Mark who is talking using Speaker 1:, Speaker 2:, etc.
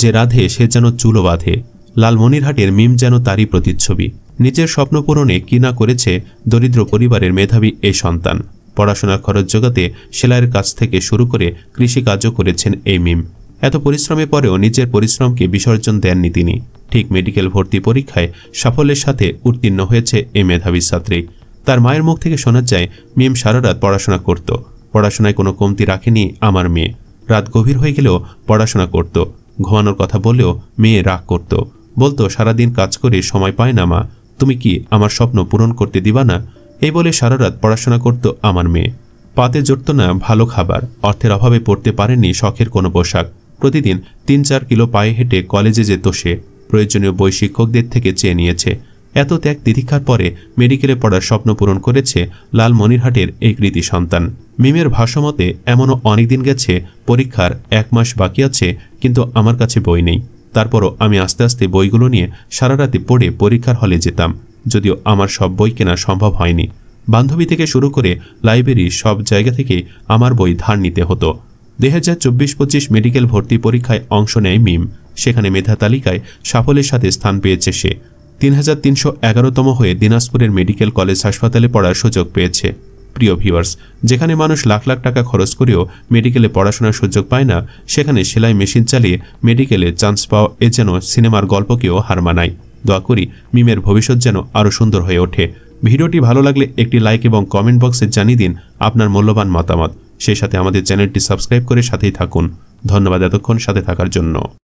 Speaker 1: যে রাধে সে যেন চুলো বাঁধে। লালমনিরহাটের মিম যেন তারই প্রতিচ্ছবি। নিজের স্বপ্ন পূরণে কি না করেছে দরিদ্র পরিবারের মেধাবী এই সন্তান। পড়াশোনার খরচ জোগাতে সেলাইয়ের কাজ থেকে শুরু করে কৃষিকাজও করেছেন এই মিম। এত পরিশ্রমের পরেও নিজের পরিশ্রমকে বিসর্জন দেননি তিনি। ঠিক মেডিকেল ভর্তি পরীক্ষায় সাফল্যের সাথে উত্তীর্ণ হয়েছে এই মেধাবী ছাত্রী। তার মায়ের মুখ থেকে শোনা যায় মিম সারা রাত পড়াশোনা করত। পড়াশোনায় কোনো কমতি রাখেনি আমার মেয়ে। রাত গভীর হয়ে গেলেও পড়াশোনা করত। ঘুমানোর কথা বললেও মেয়ে রাগ করত, বলতো সারাদিন কাজ করে সময় পায় না মা, তুমি কি আমার স্বপ্ন পূরণ করতে দিবা না? এই বলে সারা রাত পড়াশোনা করত আমার মেয়ে। পাতে জুটত না ভালো খাবার, অর্থের অভাবে পড়তে পারেনি শখের কোনো পোশাক। প্রতিদিন ৩-৪ কিলো পায়ে হেঁটে কলেজে যেত সে। প্রয়োজনীয় বই শিক্ষকদের থেকে চেয়ে নিয়েছে। এত ত্যাগ তিতিক্ষার পরে মেডিকেলে পড়ার স্বপ্ন পূরণ করেছে লালমনিরহাটের এই কৃতি সন্তান। মিমের ভাষ্যমতে এমনও অনেকদিন গেছে পরীক্ষার 1 মাস বাকি আছে, কিন্তু আমার কাছে বই নেই। তারপরও আমি আস্তে আস্তে বইগুলো নিয়ে সারা রাতে পড়ে পরীক্ষার হলে যেতাম, যদিও আমার সব বই কেনা সম্ভব হয়নি। বান্ধবী থেকে শুরু করে লাইব্রেরি সব জায়গা থেকে আমার বই ধার নিতে হতো। 2024-25 মেডিকেল ভর্তি পরীক্ষায় অংশ নেয় মিম। সেখানে মেধা তালিকায় সাফল্যের সাথে স্থান পেয়েছে সে। 3311তম হয়ে দিনাজপুরের মেডিকেল কলেজ হাসপাতালে পড়ার সুযোগ পেয়েছে। প্রিয় ভিউয়ার্স, যেখানে মানুষ লাখ লাখ টাকা খরচ করেও মেডিকেলে পড়াশোনার সুযোগ পায় না, সেখানে সেলাই মেশিন চালিয়ে মেডিকেলে চান্স পাওয়া এ যেন সিনেমার গল্পকেও হার মানায়। দোয়া করি মিমের ভবিষ্যৎ যেন আরও সুন্দর হয়ে ওঠে। ভিডিওটি ভালো লাগলে একটি লাইক এবং কমেন্ট বক্সে জানিয়ে দিন আপনার মূল্যবান মতামত। সেই সাথে আমাদের চ্যানেলটি সাবস্ক্রাইব করে সাথেই থাকুন। ধন্যবাদ এতক্ষণ সাথে থাকার জন্য।